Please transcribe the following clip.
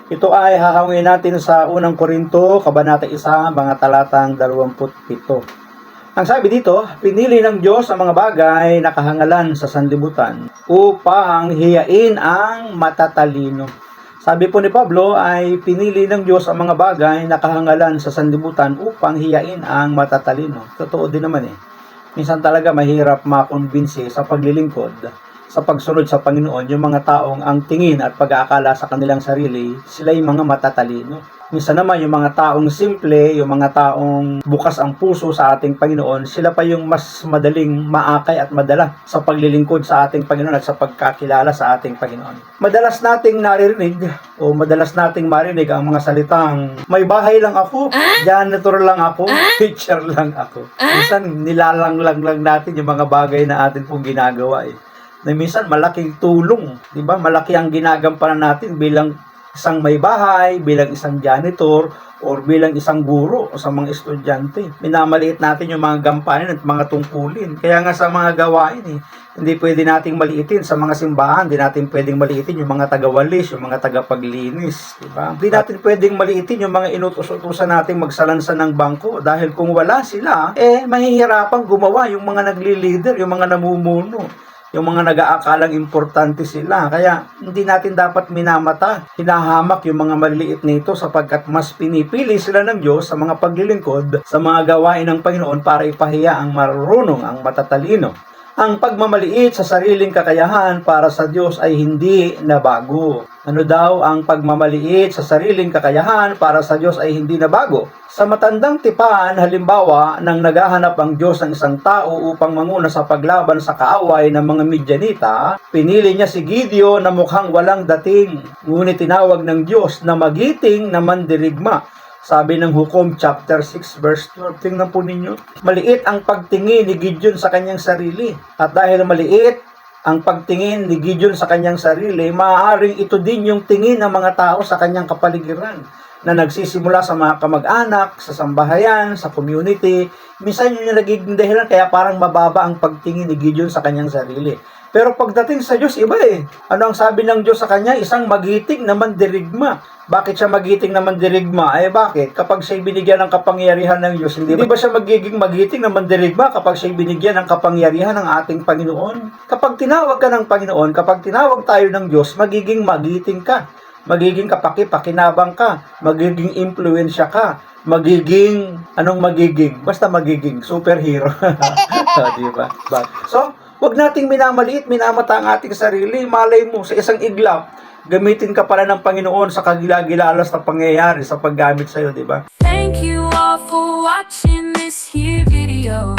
Ito ay hahawin natin sa unang Korinto, Kabanata 1, mga talatang 27. Ang sabi dito, pinili ng Diyos ang mga bagay na kahangalan sa sanlibutan upang hiyain ang matatalino. Sabi po ni Pablo ay pinili ng Diyos ang mga bagay na kahangalan sa sanlibutan upang hiyain ang matatalino. Totoo din naman eh. Minsan talaga mahirap makumbinsi sa paglilingkod, sa pagsunod sa Panginoon, yung mga taong ang tingin at pag-aakala sa kanilang sarili, sila yung mga matatalino. Minsan naman yung mga taong simple, yung mga taong bukas ang puso sa ating Panginoon, sila pa yung mas madaling maakay at madala sa paglilingkod sa ating Panginoon at sa pagkakilala sa ating Panginoon. Madalas nating naririnig o madalas nating marinig ang mga salitang, may bahay lang ako, janitor lang ako, teacher lang ako. Minsan nilalanglang lang natin yung mga bagay na atin pong ginagawa eh. Na minsan malaking tulong, di ba? Malaki ang ginagampanan natin bilang isang may bahay, bilang isang janitor, or bilang isang guro o sa mga estudyante. Minamaliit natin yung mga gampanin at mga tungkulin. Kaya nga sa mga gawain hindi pwede nating maliitin sa mga simbahan, hindi natin pwedeng maliitin yung mga tagawalis, yung mga tagapaglinis, di ba? Hindi natin pwedeng maliitin yung mga inutos-utusan nating magsalansan ng bangko dahil kung wala sila, mahihirapang gumawa yung mga nagli-leader, yung mga namumuno, yung mga nag-aakalang importante sila. Kaya hindi natin dapat minamata, hinahamak yung mga maliliit nito sapagkat mas pinipili sila ng Diyos sa mga paglilingkod, sa mga gawain ng Panginoon para ipahiya ang marunong, ang matatalino. Ang pagmamaliit sa sariling kakayahan para sa Diyos ay hindi nabago. Ano daw ang pagmamaliit sa sariling kakayahan para sa Diyos ay hindi nabago? Sa matandang tipan, halimbawa, nang naghahanap ang Diyos ng isang tao upang manguna sa paglaban sa kaaway ng mga Midyanita, pinili niya si Gideon na mukhang walang dating, ngunit tinawag ng Diyos na magiting na mandirigma. Sabi ng Hukom chapter 6 verse 12, tingnan po ninyo. Maliit ang pagtingin ni Gideon sa kanyang sarili. At dahil maliit ang pagtingin ni Gideon sa kanyang sarili, maaaring ito din yung tingin ng mga tao sa kanyang kapaligiran na nagsisimula sa mga kamag-anak, sa sambahayan, sa community. Minsan yun yung nagiging dahilan kaya parang mababa ang pagtingin ni Gideon sa kanyang sarili. Pero pagdating sa Diyos, iba eh. Ano ang sabi ng Diyos sa kanya? Isang magiting na mandirigma. Bakit siya magiting na mandirigma? Bakit? Kapag siya'y binigyan ng kapangyarihan ng Diyos, hindi ba siya magiging magiting na mandirigma kapag siya'y binigyan ng kapangyarihan ng ating Panginoon? Kapag tinawag ka ng Panginoon, kapag tinawag tayo ng Diyos, magiging magiting ka. Magiging kapaki-pakinabang ka. Magiging impluensya ka. Magiging, Basta magiging superhero. Diba? So, huwag nating minamaliit, minamata ang ating sarili. Malay mo, sa isang iglap, gamitin ka pala ng Panginoon sa kagilagilalas na pangyayari sa paggamit sa'yo, di ba? Thank you all for watching this here video.